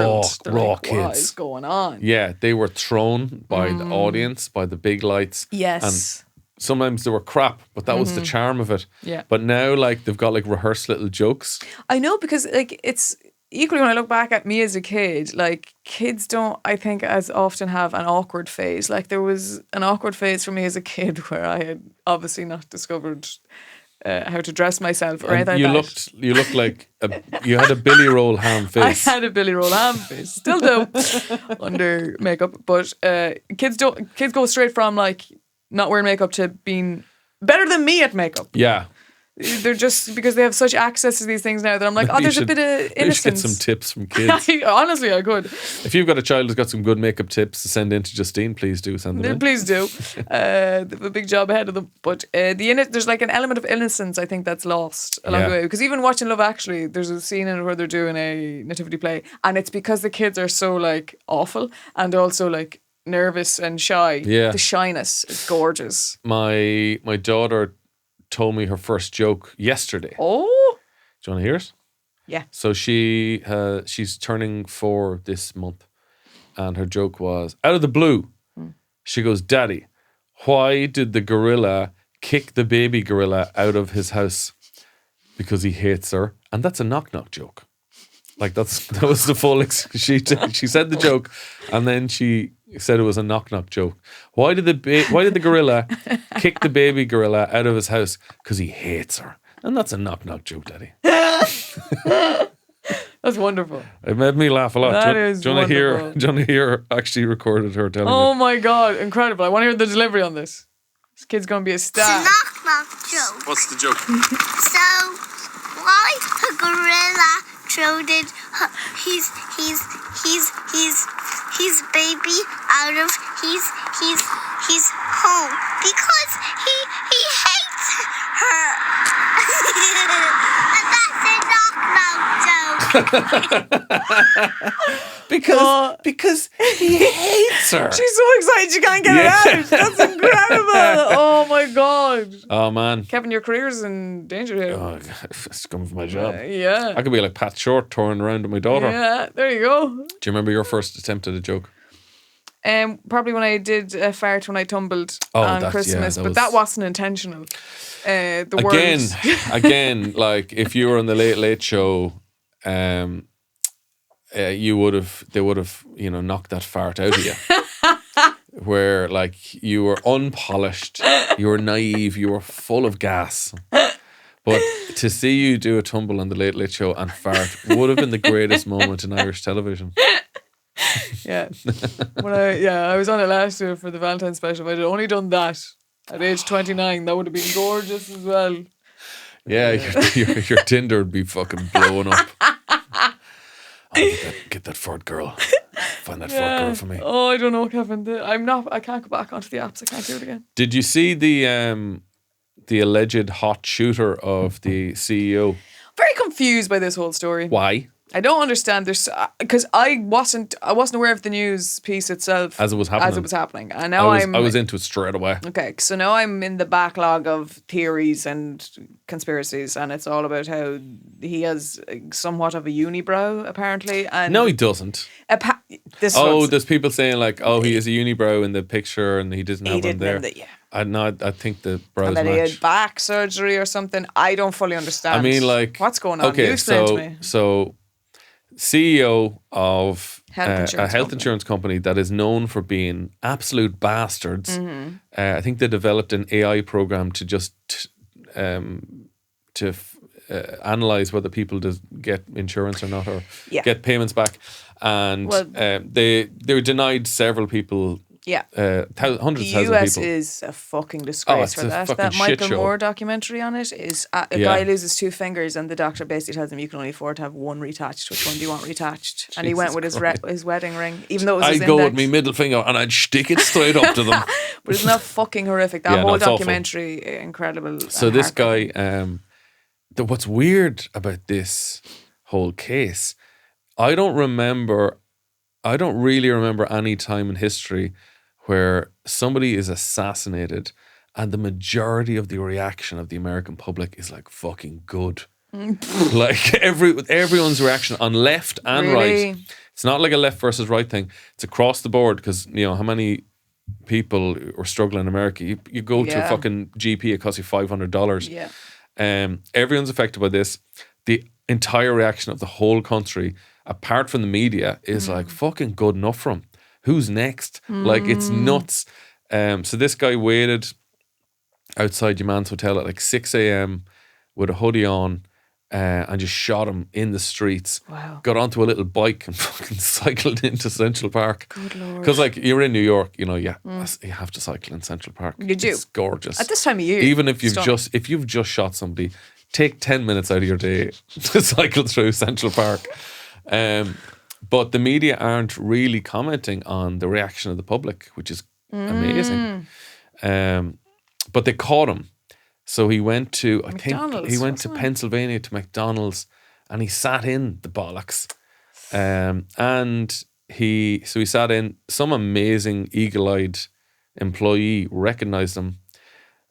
raw kids. What is going on? Yeah, they were thrown by the audience, by the big lights. Yes. And sometimes they were crap, but that was the charm of it. Yeah. But now, like, they've got like rehearsed little jokes. I know, because like it's equally when I look back at me as a kid, like kids don't, I think, as often have an awkward phase. Like there was an awkward phase for me as a kid where I had obviously not discovered how to dress myself or anything you like looked, You looked like you had a Billy Roll ham face. I had a Billy Roll ham face, still do, under makeup. But kids go straight from like not wearing makeup to being better than me at makeup. Yeah. They're just, because they have such access to these things now that I'm like, there's a bit of innocence. You should get some tips from kids. Honestly, I could. If you've got a child who's got some good makeup tips to send in to Justine, please do send them in. Please do. They have a big job ahead of them. But there's like an element of innocence, I think, that's lost along the way. Because even watching Love Actually, there's a scene in it where they're doing a nativity play, and it's because the kids are so like awful and also like nervous and shy. Yeah. The shyness is gorgeous. My daughter told me her first joke yesterday. Oh, do you want to hear it? Yeah. So she's turning 4 this month, and her joke was, out of the blue, she goes, Daddy, why did the gorilla kick the baby gorilla out of his house? Because he hates her. And that's a knock-knock joke. Like that was the full she said the joke, and then she said it was a knock-knock joke. Why did the gorilla kick the baby gorilla out of his house? Because he hates her. And that's a knock-knock joke, Daddy. That's That's wonderful. It made me laugh a lot. That do is you want to hear? wonderful. Do you want to hear? Actually, recorded her telling Oh it. my God, incredible. I want to hear the delivery on this. This kid's going to be a star. Knock joke. What's the joke? So, why a gorilla thrown his baby out of his home? Because he hates her. And that's a knock joke. Because he hates her. She's so excited she can't get it out. That's incredible. Oh my God. Oh man. Kevin, your career's in danger here. Oh, it's coming from my job. Yeah. I could be like Pat Short touring around with my daughter. Yeah, there you go. Do you remember your first attempt at a joke? Probably when I did a fart when I tumbled Oh, on that's- Christmas, yeah, but that wasn't intentional. The Again, like if you were on the Late Late Show, they would have, knocked that fart out of you. Where like you were unpolished, you were naive, you were full of gas. But to see you do a tumble on the Late Late Show and fart would have been the greatest moment in Irish television. Yeah. I was on it last year for the Valentine's special. If I'd only done that at age 29, that would have been gorgeous as well. Yeah, your Tinder would be fucking blowing up. Get that fart girl. Find that fart girl for me. Oh, I don't know, Kevin. I can't go back onto the apps. I can't do it again. Did you see the alleged hot shooter of the CEO? Very confused by this whole story. Why? I don't understand. Because I wasn't aware of the news piece itself As it was happening. And now I was into it straight away. Okay, so now I'm in the backlog of theories and conspiracies, and it's all about how he has somewhat of a unibrow, apparently. And No, he doesn't. There's people saying like, he has a unibrow in the picture and he doesn't have one there. Yeah. I think the brows And that he match. had back surgery or something. I don't fully understand. I mean, like, what's going on? You explain to me. So CEO of a health company. insurance company that is known for being absolute bastards. Mm-hmm. I think they developed an AI program to just analyze whether people get insurance or not, or get payments back. And they were denied several people. Yeah. Hundreds The of thousands US of people. is a fucking disgrace it's for a that. fucking That shit Michael show. Moore documentary on it is a guy loses 2 fingers and the doctor basically tells him you can only afford to have one retouched. Which one do you want retouched? And he went with his wedding ring, even though it was his I'd go with index. my middle finger and I'd stick it straight up to them. But isn't that fucking horrific? That Yeah, no, whole it's awful. documentary, incredible. So this guy, what's weird about this whole case, I don't really remember any time in history where somebody is assassinated and the majority of the reaction of the American public is like fucking good. Like everyone's reaction on left and Really? right. It's not like a left versus right thing. It's across the board because, how many people are struggling in America? You go to a fucking GP, it costs you $500. Yeah. Everyone's affected by this. The entire reaction of the whole country, apart from the media, is like fucking good enough for him. Who's next? Like, it's nuts. So this guy waited outside your man's hotel at like 6 a.m. with a hoodie on and just shot him in the streets. Wow. Got onto a little bike and fucking cycled into Central Park. Good Lord. Because like you're in New York, you have to cycle in Central Park. You do. It's gorgeous. At this time of year. Even if stunning. if you've just shot somebody, take 10 minutes out of your day to cycle through Central Park. But the media aren't really commenting on the reaction of the public, which is amazing. But they caught him. So he went to, Pennsylvania to McDonald's and he sat in the bollocks. And he sat in, some amazing eagle-eyed employee recognized him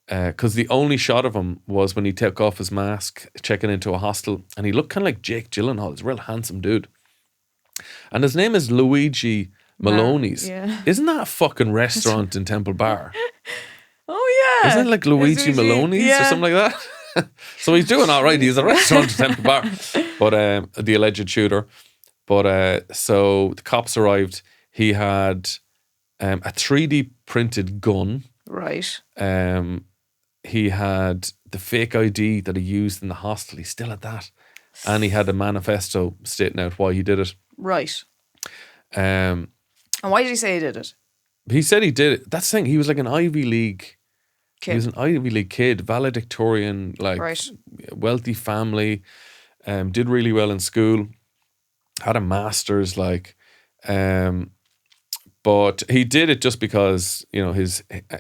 because the only shot of him was when he took off his mask, checking into a hostel, and he looked kind of like Jake Gyllenhaal. He's a real handsome dude. And his name is Luigi Maloney's. Yeah. Isn't that a fucking restaurant in Temple Bar? Oh, yeah. Isn't it like Luigi Maloney's or something like that? So he's doing all right. He's a restaurant in Temple Bar. But the alleged shooter. But so the cops arrived. He had a 3D printed gun. Right. He had the fake ID that he used in the hostel. He still had that. and he had a manifesto stating out why he did it. Right. Um, And why did he say he did it? he said he did it. That's the thing. He was like an Ivy League. Kid. He was an Ivy League kid, valedictorian, like Right. wealthy family. Did really well in school. Had a master's, like. But he did it just because, you know,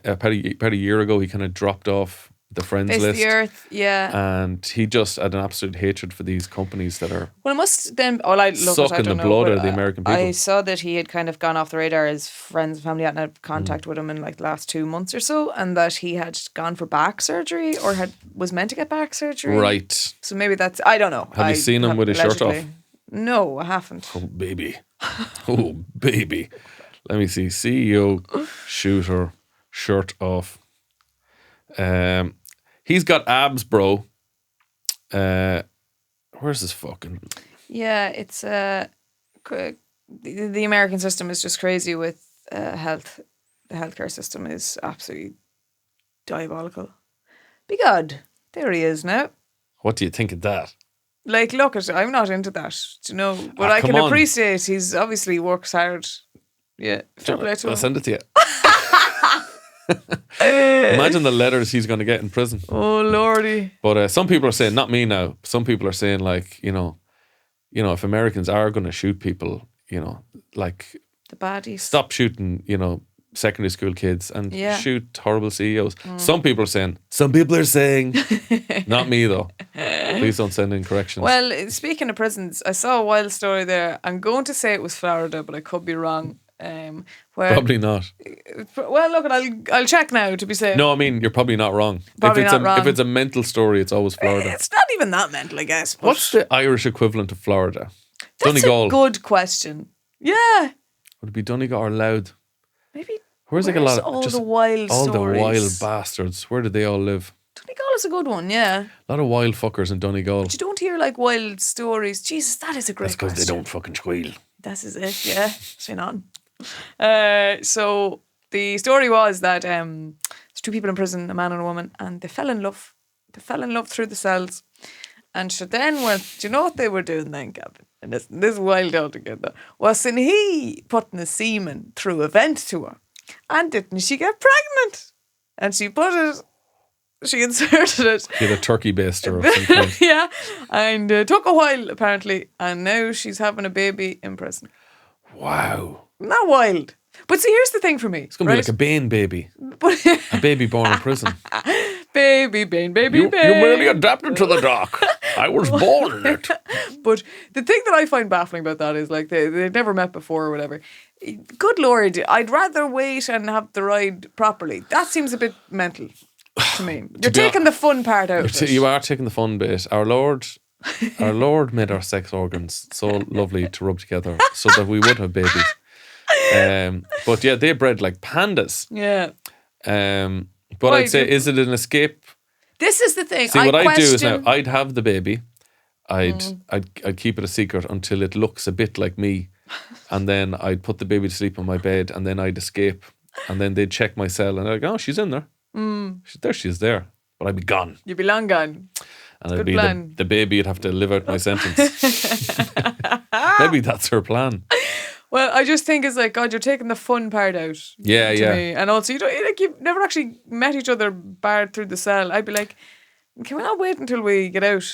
about a year ago, he kind of dropped off the friends Face list. the earth, yeah. And he just had an absolute hatred for these companies that are Well, it must then. Oh, I look, I sucking don't the know, blood but out of the American people. I saw that he had kind of gone off the radar. His friends and family hadn't had contact with him in like the last 2 months or so, and that he had gone for back surgery or was meant to get back surgery. Right. So maybe that's. I don't know. Have you seen him with his shirt off? No, I haven't. Oh, baby. Oh, baby. Let me see. CEO, shooter, shirt off. He's got abs, bro. Where's this fucking... Yeah, it's the American system is just crazy with health. The healthcare system is absolutely diabolical. Be God, there he is now. What do you think of that? Like, look, I'm not into that, you know. But I come can on. appreciate he's obviously works hard. Yeah, fair play to I'll him. send it to you. Imagine the letters he's going to get in prison. Oh lordy! But some people are saying, not me now. Some people are saying, like, you know, if Americans are going to shoot people, you know, like The baddies. stop shooting, you know, secondary school kids and Yeah. shoot horrible CEOs. Some people are saying, not me though. Please don't send in corrections. Well, speaking of prisons, I saw a wild story there. I'm going to say it was Florida, but I could be wrong. Where Probably not. Well, look, I'll check now to be safe. No, I mean, you're probably not wrong. Probably if it's not wrong. If it's a mental story, it's always Florida. It's not even that mental, I guess. But What's the Irish equivalent of Florida? that's Donegal. a good question. Yeah, Would it be Donegal or Loud? maybe. Where's like a lot of all just the wild all stories? the wild bastards? Where do they all live? Donegal is a good one, yeah. A lot of wild fuckers in Donegal. But you don't hear like wild stories. Jesus, that is a great That's because question. they don't fucking squeal. That is it, yeah. Say on. So the story was that there's 2 people in prison, a man and a woman, and they fell in love. They fell in love through the cells. And so then do you know what they were doing then, Gavin? And this is wild altogether. Was in he putting the semen through a vent to her. And didn't she get pregnant? And she inserted it. Get a turkey baster of some kind. Yeah. And took a while, apparently. And now she's having a baby in prison. Wow. Not wild. But see, here's the thing for me. It's going to be like a Bane baby. A baby born in prison. Baby Bane, baby You Bane. merely adapted to the dock. I was born in it. But the thing that I find baffling about that is like they'd never met before or whatever. Good Lord, I'd rather wait and have the ride properly. That seems a bit mental to me. You're taking the fun part out of it. You are taking the fun bit. Our Lord made our sex organs so lovely to rub together so that we would have babies. But yeah, they bred like pandas. Yeah. But Why I'd say, do- is it an escape? This is the thing. See, what I'd do is now, question- I'd have the baby. I'd keep it a secret until it looks a bit like me. And then I'd put the baby to sleep on my bed and then I'd escape. And then they'd check my cell and they'd go, oh, she's in there. She's there. But I'd be gone. You'd be long gone. And it'd good be plan. the baby would have to live out my sentence. Maybe that's her plan. Well, I just think it's like, God, you're taking the fun part out. Yeah, to yeah. me. And also, you've never actually met each other barred through the cell. I'd be like, can we not wait until we get out?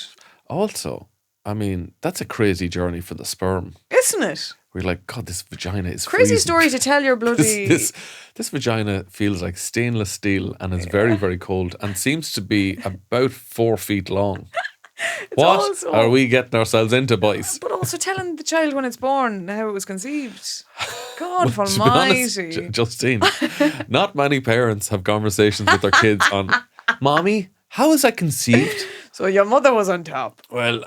Also, I mean, that's a crazy journey for the sperm. Isn't it? We're like, God, this vagina is Crazy freezing. story to tell your bloody... This vagina feels like stainless steel and is very, very cold and seems to be about 4 feet long. What also- are we getting ourselves into, boys? But also telling the child when it's born how it was conceived. God To be honest, almighty. Justine, not many parents have conversations with their kids on, Mommy, how was I conceived? So your mother was on top. Well,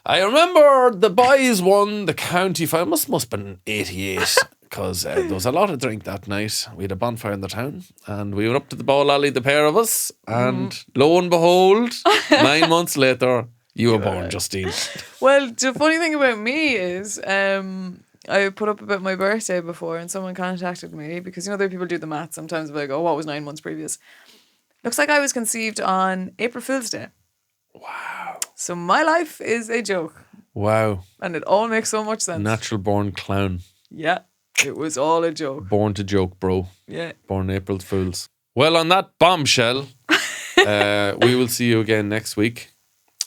I remember the boys won the county final. Must have been 88 because there was a lot of drink that night. We had a bonfire in the town and we went up to the ball alley, the pair of us, and lo and behold, 9 months later, you were born, Justine. Well, the funny thing about me is I put up about my birthday before and someone contacted me because, you know, there people do the math sometimes. Like, oh, what was 9 months previous? Looks like I was conceived on April Fool's Day. Wow. So my life is a joke. Wow. And it all makes so much sense. Natural born clown. Yeah. It was all a joke. Born to joke, bro. Yeah. Born April Fools. Well, on that bombshell, we will see you again next week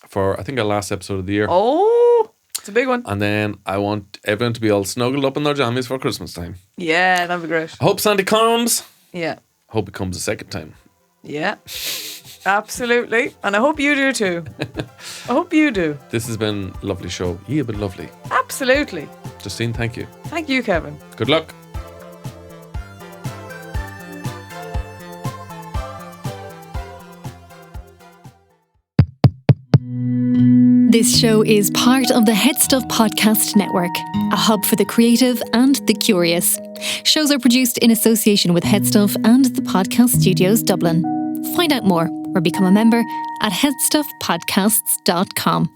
for, I think, our last episode of the year. Oh, it's a big one. And then I want everyone to be all snuggled up in their jammies for Christmas time. Yeah, that'd be great. I hope Santa comes. Yeah. Hope it comes a second time. Yeah. Absolutely. And I hope you do too. I hope you do. This has been a lovely show. You've been lovely. Absolutely. Justine, thank you. Thank you, Kevin. Good luck. This show is part of the HeadStuff Podcast Network, a hub for the creative and the curious. Shows are produced in association with HeadStuff and the Podcast Studios Dublin. Find out more or become a member at headstuffpodcasts.com.